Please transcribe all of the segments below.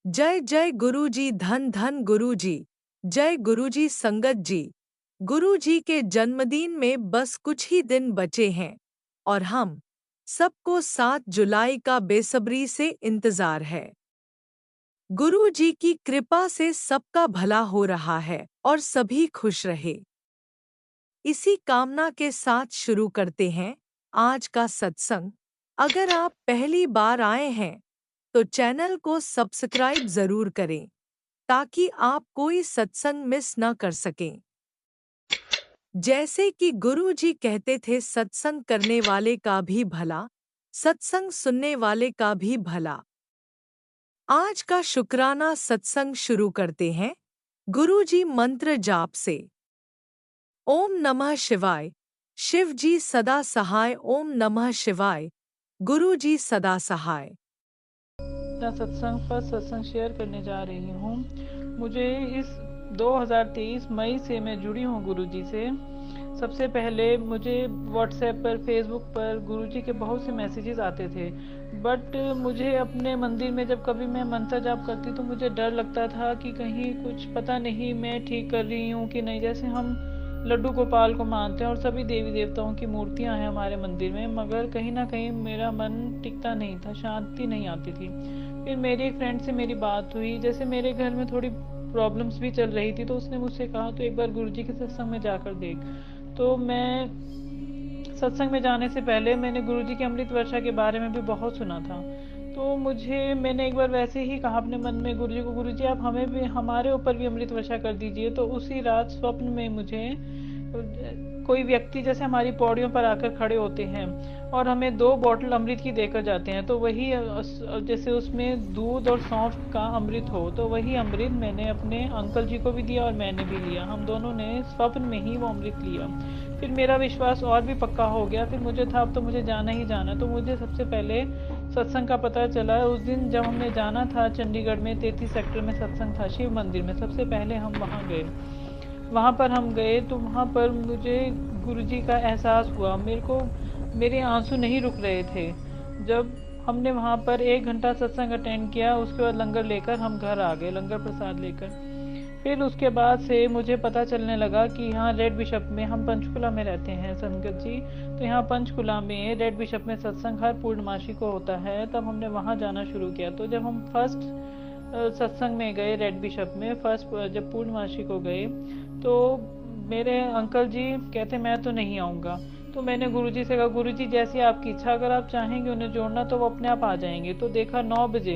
जय जय गुरुजी, धन धन गुरुजी। जय गुरुजी संगत जी। गुरुजी के जन्मदिन में बस कुछ ही दिन बचे हैं और हम सबको 7 जुलाई का बेसब्री से इंतजार है। गुरुजी की कृपा से सबका भला हो रहा है और सभी खुश रहे, इसी कामना के साथ शुरू करते हैं आज का सत्संग। अगर आप पहली बार आए हैं तो चैनल को सब्सक्राइब जरूर करें ताकि आप कोई सत्संग मिस न कर सकें। जैसे कि गुरु जी कहते थे, सत्संग करने वाले का भी भला, सत्संग सुनने वाले का भी भला। आज का शुक्राना सत्संग शुरू करते हैं गुरु जी मंत्र जाप से। ओम नमः शिवाय। शिव जी सदा सहाय। ओम नमः शिवाय। गुरु जी सदा सहाय। सत्संग पर सत्संग शेयर करने जा रही हूँ। मुझे इस 2023 मई से मैं जुड़ी हूँ गुरुजी से। सबसे पहले मुझे व्हाट्सएप पर, फेसबुक पर गुरुजी के बहुत से मैसेजेस आते थे, बट मुझे अपने मंदिर में जब कभी मैं मंत्र जाप करती तो मुझे डर लगता था कि कहीं कुछ पता नहीं मैं ठीक कर रही हूँ कि नहीं। जैसे हम लड्डू गोपाल को मानते हैं और सभी देवी देवताओं की मूर्तियां हैं हमारे मंदिर में, मगर कहीं ना कहीं मेरा मन टिकता नहीं था, शांति नहीं आती थी। फिर मेरी एक फ्रेंड से मेरी बात हुई, जैसे मेरे घर में थोड़ी प्रॉब्लम्स भी चल रही थी, तो उसने मुझसे कहा तो एक बार गुरुजी के सत्संग में जाकर देख। तो मैं सत्संग में जाने से पहले मैंने गुरुजी की अमृत वर्षा के बारे में भी बहुत सुना था। तो मैंने एक बार वैसे ही कहा अपने मन में गुरुजी को, गुरुजी आप हमें भी, हमारे ऊपर भी अमृत वर्षा कर दीजिए। तो उसी रात स्वप्न में मुझे कोई व्यक्ति जैसे हमारी पौड़ियों पर आकर खड़े होते हैं और हमें 2 बॉटल अमृत की देकर जाते हैं। तो वही जैसे उसमें दूध और सौंफ का अमृत हो, तो वही अमृत मैंने अपने अंकल जी को भी दिया और मैंने भी लिया। हम दोनों ने स्वप्न में ही वो अमृत लिया। फिर मेरा विश्वास और भी पक्का हो गया। फिर मुझे था अब तो मुझे जाना ही जाना। तो मुझे सबसे पहले सत्संग का पता चला उस दिन जब हमने जाना था चंडीगढ़ में 33 सेक्टर में सत्संग था शिव मंदिर में। सबसे पहले हम वहाँ गए। वहाँ पर हम गए तो वहाँ पर मुझे गुरुजी का एहसास हुआ। मेरे आंसू नहीं रुक रहे थे। जब हमने वहाँ पर 1 घंटा सत्संग अटेंड किया, उसके बाद लंगर लेकर हम घर आ गए, लंगर प्रसाद लेकर। फिर उसके बाद से मुझे पता चलने लगा कि यहाँ रेड बिशप में, हम पंचकुला में रहते हैं संगत जी, तो यहाँ पंचकुला में रेड बिशप में सत्संग हर पूर्णमासी को होता है। तब हमने वहाँ जाना शुरू किया। तो जब हम फर्स्ट सत्संग में गए रेड बिशप में, फर्स्ट जब पूर्णमासी को गए, तो मेरे अंकल जी कहते मैं तो नहीं आऊँगा। तो मैंने गुरुजी से कहा, गुरुजी जैसी आपकी इच्छा, अगर आप चाहेंगे उन्हें जोड़ना तो वो अपने आप आ जाएंगे। तो देखा 9 बजे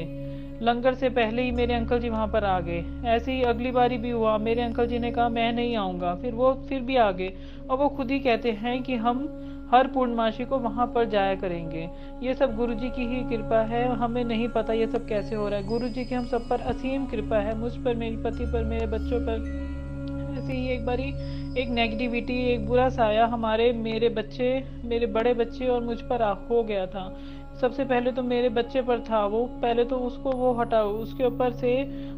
लंगर से पहले ही मेरे अंकल जी वहाँ पर आ गए। ऐसे ही अगली बारी भी हुआ, मेरे अंकल जी ने कहा मैं नहीं आऊँगा, फिर वो फिर भी आ गए। और वो खुद ही कहते हैं कि हम हर पूर्णमासी को वहाँ पर जाया करेंगे। ये सब गुरुजी की ही कृपा है, हमें नहीं पता ये सब कैसे हो रहा है। गुरुजी की हम सब पर असीम कृपा है, मुझ पर, मेरे पति पर, मेरे बच्चों पर। ऐसे ही एक बारी एक नेगेटिविटी, एक बुरा साया हमारे, मेरे बड़े बच्चे और मुझ पर हो गया था। सबसे पहले तो मेरे बच्चे पर था वो, पहले तो उसको वो हटाओ। उसके ऊपर से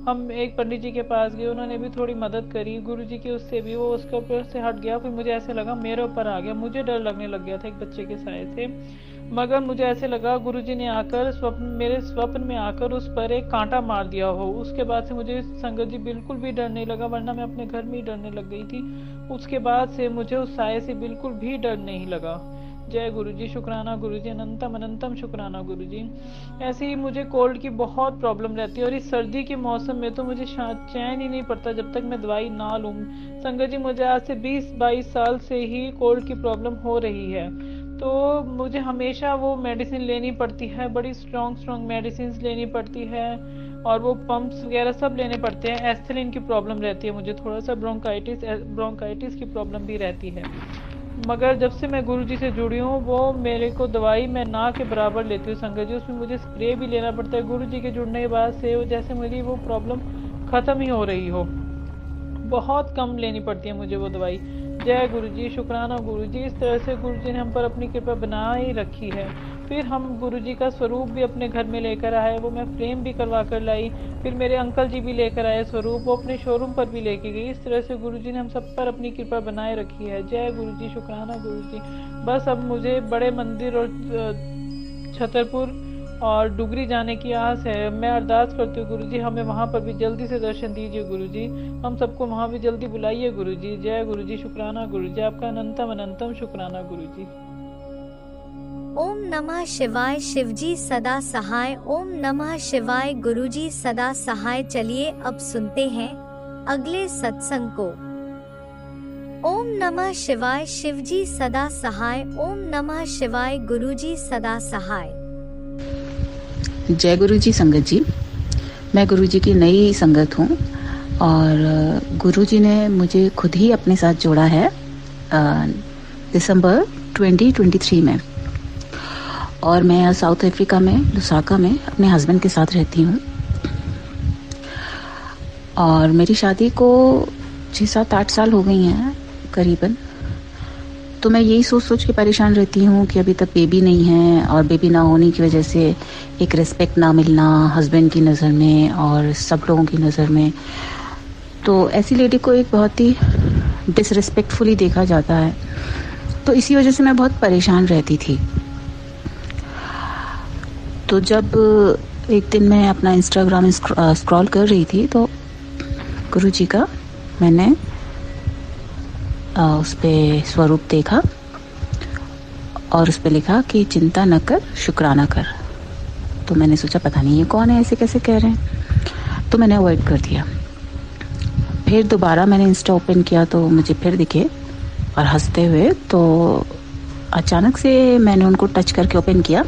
हम एक पंडित जी के पास गए, उन्होंने भी थोड़ी मदद करी गुरु जी की, उससे भी वो उसके ऊपर से हट गया। फिर मुझे ऐसे लगा मेरे ऊपर आ गया, मुझे डर लगने लग गया था एक बच्चे के साय से। मगर मुझे ऐसे लगा गुरुजी ने आकर मेरे स्वप्न में आकर उस पर एक कांटा मार दिया हो। उसके बाद से मुझे संगत जी बिल्कुल भी डर नहीं लगा, वरना मैं अपने घर में ही डरने लग गई थी। उसके बाद से मुझे उस साय से बिल्कुल भी डर नहीं लगा। जय गुरुजी, शुक्राना गुरुजी, अनंतम अनंतम शुक्राना गुरुजी। ऐसे ही मुझे कोल्ड की बहुत प्रॉब्लम रहती है और इस सर्दी के मौसम में तो मुझे चैन ही नहीं पड़ता जब तक मैं दवाई ना लूँ। संगत जी मुझे आज से 20-22 साल से ही कोल्ड की प्रॉब्लम हो रही है। तो मुझे हमेशा वो मेडिसिन लेनी पड़ती है, बड़ी स्ट्रॉन्ग स्ट्रॉन्ग मेडिसिन लेनी पड़ती है और वो पंप्स वगैरह सब लेने पड़ते हैं। एस्थलीन की प्रॉब्लम रहती है मुझे, थोड़ा सा ब्रोंकाइटिस की प्रॉब्लम भी रहती है। मगर जब से मैं गुरुजी से जुड़ी हूँ, वो मेरे को दवाई मैं ना के बराबर लेती हूँ संगत जी। उसमें मुझे स्प्रे भी लेना पड़ता है। गुरुजी के जुड़ने के बाद से जैसे मेरी वो प्रॉब्लम खत्म ही हो रही हो, बहुत कम लेनी पड़ती है मुझे वो दवाई। जय गुरुजी, शुक्राना गुरुजी। इस तरह से गुरुजी ने हम पर अपनी कृपा बनाए रखी है। फिर हम गुरुजी का स्वरूप भी अपने घर में लेकर आए, वो मैं फ्रेम भी करवा कर लाई। फिर मेरे अंकल जी भी लेकर आए स्वरूप, वो अपने शोरूम पर भी लेके गई। इस तरह से गुरुजी ने हम सब पर अपनी कृपा बनाए रखी है। जय गुरुजी, शुक्राना गुरुजी। बस अब मुझे बड़े मंदिर और छतरपुर और डुगरी जाने की आस है। मैं अरदास करती हूँ गुरुजी, हमें वहाँ पर भी जल्दी से दर्शन दीजिए गुरुजी, हम सबको वहाँ भी जल्दी बुलाइए गुरुजी। जय गुरुजी, शुक्राना गुरुजी, आपका अनंतम अनंतम शुक्राना गुरुजी। ओम नमः शिवाय, शिवजी सदा सहाय। ओम नमः शिवाय, गुरुजी सदा सहाय। चलिए अब सुनते हैं अगले सत्संग को। ओम नमः शिवाय, शिवजी सदा सहाय। ओम नमः शिवाय, गुरुजी सदा सहाय। जय गुरुजी संगत जी, मैं गुरुजी की नई संगत हूँ और गुरुजी ने मुझे खुद ही अपने साथ जोड़ा है दिसंबर 2023 में। और मैं यहाँ साउथ अफ्रीका में लुसाका में अपने हस्बैंड के साथ रहती हूँ। और मेरी शादी को 6-7-8 साल हो गई हैं करीबन। तो मैं यही सोच सोच के परेशान रहती हूँ कि अभी तक बेबी नहीं है, और बेबी ना होने की वजह से एक रिस्पेक्ट ना मिलना हस्बैंड की नज़र में और सब लोगों की नज़र में। तो ऐसी लेडी को एक बहुत ही डिसरिस्पेक्टफुली देखा जाता है। तो इसी वजह से मैं बहुत परेशान रहती थी। तो जब एक दिन मैं अपना इंस्टाग्राम स्क्रॉल कर रही थी तो गुरुजी का मैंने उस पे स्वरूप देखा और उस पे लिखा कि चिंता न कर, शुक्राना कर। तो मैंने सोचा पता नहीं ये कौन है, ऐसे कैसे कह रहे हैं, तो मैंने अवॉइड कर दिया। फिर दोबारा मैंने इंस्टा ओपन किया तो मुझे फिर दिखे और हंसते हुए। तो अचानक से मैंने उनको टच करके ओपन किया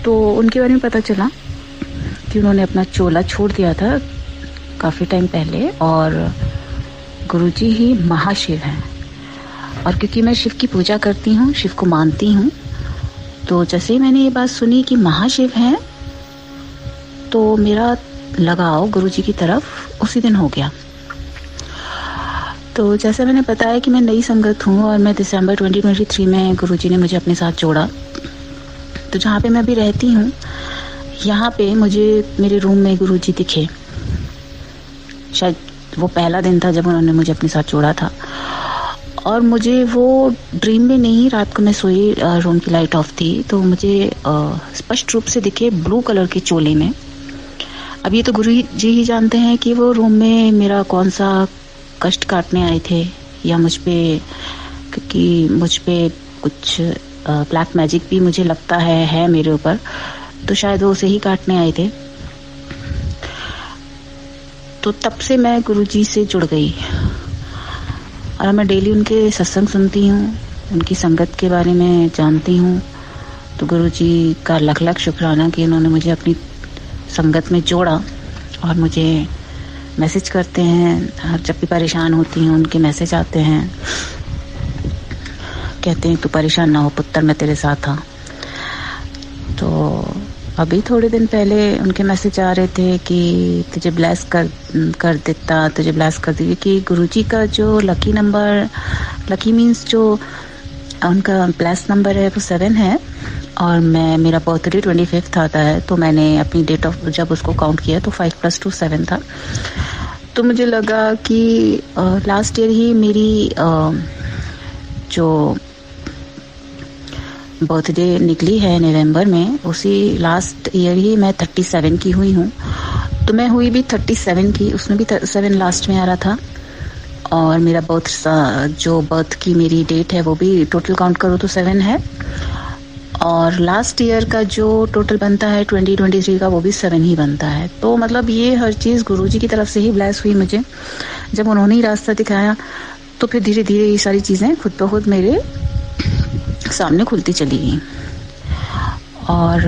तो उनके बारे में पता चला कि उन्होंने अपना चोला छोड़ दिया था काफ़ी टाइम पहले, और गुरुजी ही महाशिव हैं। और क्योंकि मैं शिव की पूजा करती हूँ, शिव को मानती हूँ, तो जैसे ही मैंने ये बात सुनी कि महाशिव हैं तो मेरा लगाव गुरुजी की तरफ उसी दिन हो गया। तो जैसे मैंने बताया कि मैं नई संगत हूँ और मैं दिसंबर 2023 में गुरुजी ने मुझे अपने साथ जोड़ा। तो जहाँ पे मैं अभी रहती हूँ यहाँ पे मुझे मेरे रूम में गुरुजी दिखे। शायद वो पहला दिन था जब उन्होंने मुझे अपने साथ जोड़ा था, और मुझे वो ड्रीम में नहीं, रात को मैं सोई, रूम की लाइट ऑफ थी, तो मुझे स्पष्ट रूप से दिखे ब्लू कलर के चोले में। अब ये तो गुरु जी ही जानते हैं कि वो रूम में मेरा कौन सा कष्ट काटने आए थे, या मुझ पे, क्योंकि मुझ पे कुछ ब्लैक मैजिक भी मुझे लगता है मेरे ऊपर, तो शायद वो उसे ही काटने आए थे। तो तब से मैं गुरुजी से जुड़ गई और मैं डेली उनके सत्संग सुनती हूँ, उनकी संगत के बारे में जानती हूँ। तो गुरुजी का लख लख शुक्राना कि उन्होंने मुझे अपनी संगत में जोड़ा और मुझे मैसेज करते हैं। जब भी परेशान होती हूँ उनके मैसेज आते हैं, कहते हैं तू परेशान ना हो पुत्र, मैं तेरे साथ था। तो अभी थोड़े दिन पहले उनके मैसेज आ रहे थे कि तुझे ब्लेस कर देता, तुझे ब्लेस कर दीजिए, कि गुरुजी का जो लकी नंबर, लकी मीन्स जो उनका ब्लेस नंबर है वो 7 है, और मेरा बर्थडे 25 आता है। तो मैंने अपनी डेट ऑफ जब उसको काउंट किया तो 5 + 2 7 था। तो मुझे लगा कि लास्ट ईयर ही मेरी जो बर्थडे निकली है नवंबर में, उसी लास्ट ईयर ही मैं 37 की हुई हूँ। तो मैं हुई भी 37 की, उसमें भी 7 लास्ट में आ रहा था। और मेरा बर्थ की मेरी डेट है वो भी टोटल काउंट करो तो 7 है, और लास्ट ईयर का जो टोटल बनता है 2023 का वो भी 7 ही बनता है। तो मतलब ये हर चीज़ गुरुजी की तरफ से ही ब्लेस हुई मुझे। जब उन्होंने ही रास्ता दिखाया तो फिर धीरे धीरे ये सारी चीज़ें खुद ब खुद मेरे सामने खुलती चली गई। और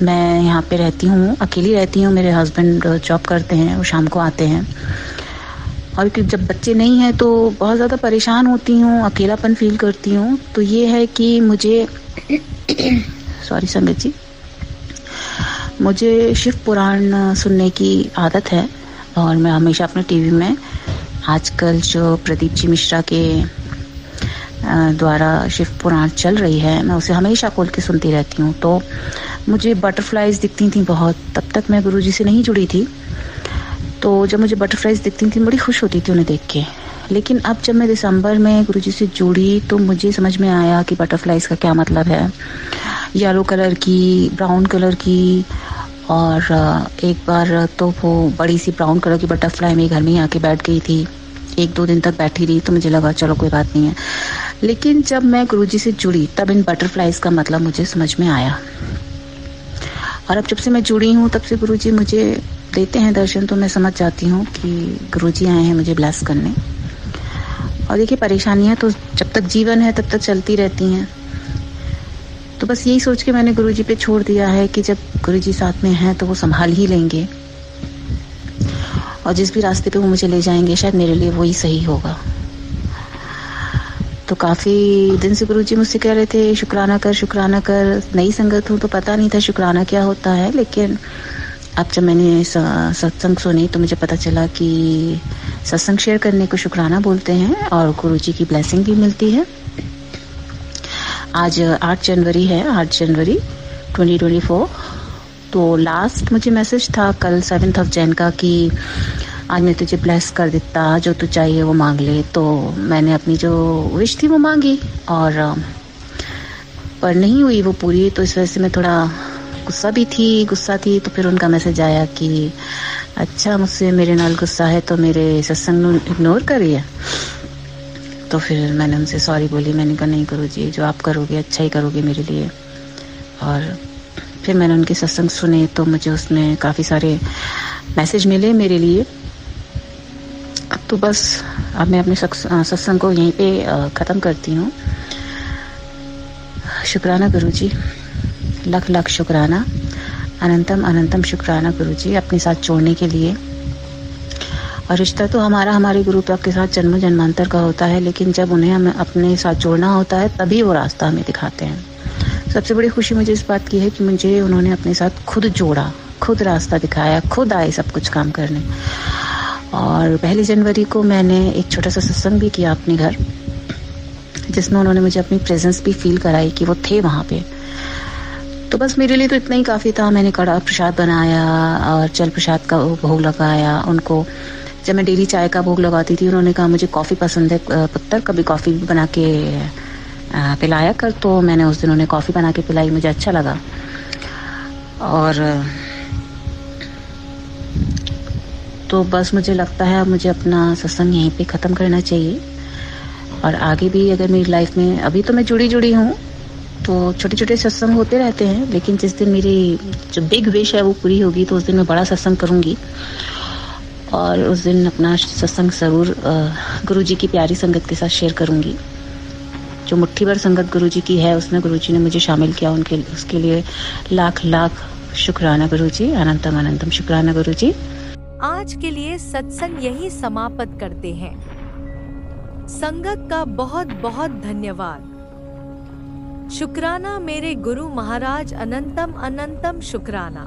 मैं यहाँ पे रहती हूँ, अकेली रहती हूँ। मेरे हस्बैंड जॉब करते हैं, वो शाम को आते हैं, और जब बच्चे नहीं हैं तो बहुत ज़्यादा परेशान होती हूँ, अकेलापन फील करती हूँ। तो ये है कि मुझे सॉरी संगत जी, मुझे शिव पुराण सुनने की आदत है, और मैं हमेशा अपने टीवी में आजकल जो प्रदीप जी मिश्रा के द्वारा शिव पुराण चल रही है, मैं उसे हमेशा खोल के सुनती रहती हूँ। तो मुझे बटरफ्लाइज दिखती थी बहुत, तब तक मैं गुरुजी से नहीं जुड़ी थी। तो जब मुझे बटरफ्लाइज दिखती थी बड़ी खुश होती थी उन्हें देख के। लेकिन अब जब मैं दिसंबर में गुरुजी से जुड़ी तो मुझे समझ में आया कि बटरफ्लाइज का क्या मतलब है। येलो कलर की, ब्राउन कलर की, और एक बार तो वो बड़ी सी ब्राउन कलर की बटरफ्लाई मेरे घर में ही आके बैठ गई थी। 1-2 दिन तक बैठी रही तो मुझे लगा चलो कोई बात नहीं है। लेकिन जब मैं गुरुजी से जुड़ी तब इन बटरफ्लाइज का मतलब मुझे समझ में आया। और अब जब से मैं जुड़ी हूँ तब से गुरुजी मुझे देते हैं दर्शन, तो मैं समझ जाती हूँ कि गुरुजी आए हैं मुझे ब्लेस करने। और देखिए, परेशानियाँ तो जब तक जीवन है तब तक चलती रहती हैं। तो बस यही सोच के मैंने गुरुजी पे छोड़ दिया है कि जब गुरुजी साथ में हैं तो वो संभाल ही लेंगे, और जिस भी रास्ते पे वो मुझे ले जाएंगे शायद मेरे लिए वही सही होगा। तो काफ़ी दिन से गुरुजी मुझसे कह रहे थे शुक्राना कर, शुक्राना कर। नई संगत हूँ तो पता नहीं था शुक्राना क्या होता है, लेकिन अब जब मैंने सत्संग सुनी तो मुझे पता चला कि सत्संग शेयर करने को शुक्राना बोलते हैं और गुरुजी की ब्लेसिंग भी मिलती है। आज 8 जनवरी है, 8 जनवरी 2024। तो लास्ट मुझे मैसेज था कल 7th of Jan का कि आज मैं तुझे ब्लेस कर देता, जो तू चाहिए वो मांग ले। तो मैंने अपनी जो विश थी वो मांगी, और पर नहीं हुई वो पूरी। तो इस वजह से मैं थोड़ा गुस्सा थी। तो फिर उनका मैसेज आया कि अच्छा, मुझसे मेरे नाल गुस्सा है तो मेरे सत्संग को इग्नोर करिए। तो फिर मैंने उनसे सॉरी बोली। मैंने कहा नहीं गुरुजी, जो आप करोगे अच्छा ही करोगे मेरे लिए। और फिर मैंने उनके सत्संग सुने तो मुझे उसमें काफ़ी सारे मैसेज मिले मेरे लिए। तो बस अब मैं अपने सत्संग को यहीं पे ख़त्म करती हूँ। शुक्राना गुरुजी, लख लख शुक्राना, अनंतम अनंतम शुक्राना गुरुजी अपने साथ जोड़ने के लिए। और रिश्ता तो हमारे गुरु तो आपके साथ जन्म जन्मांतर का होता है, लेकिन जब उन्हें हमें अपने साथ जोड़ना होता है तभी वो रास्ता हमें दिखाते हैं। सबसे बड़ी खुशी मुझे इस बात की है कि मुझे उन्होंने अपने साथ खुद जोड़ा, खुद रास्ता दिखाया, खुद आए सब कुछ काम करने। और 1 जनवरी को मैंने एक छोटा सा सत्संग भी किया अपने घर, जिसमें उन्होंने मुझे अपनी प्रेजेंस भी फील कराई कि वो थे वहाँ पे। तो बस मेरे लिए तो इतना ही काफ़ी था। मैंने कड़ा प्रसाद बनाया और जल प्रसाद का भोग लगाया उनको। जब मैं डेली चाय का भोग लगाती थी, उन्होंने कहा मुझे कॉफ़ी पसंद है पुत्र, कभी कॉफ़ी भी बना के पिलाया कर। तो मैंने उस दिन उन्हें कॉफ़ी बना के पिलाई, मुझे अच्छा लगा। और तो बस मुझे लगता है अब मुझे अपना सत्संग यहीं पे ख़त्म करना चाहिए। और आगे भी अगर मेरी लाइफ में, अभी तो मैं जुड़ी हूँ तो छोटे छोटे सत्संग होते रहते हैं, लेकिन जिस दिन मेरी जो बिग विश है वो पूरी होगी तो उस दिन मैं बड़ा सत्संग करूँगी। और उस दिन अपना सत्संग ज़रूर गुरुजी की प्यारी संगत के साथ शेयर करूँगी। जो मुट्ठी भर संगत गुरुजी की है उसमें गुरुजी ने मुझे शामिल किया, उसके लिए लाख लाख शुक्राना गुरुजी, अनंतम अनंतम शुक्राना गुरुजी। आज के लिए सत्संग यही समाप्त करते हैं। संगत का बहुत बहुत धन्यवाद। शुक्राना मेरे गुरु महाराज, अनंतम अनंतम शुक्राना।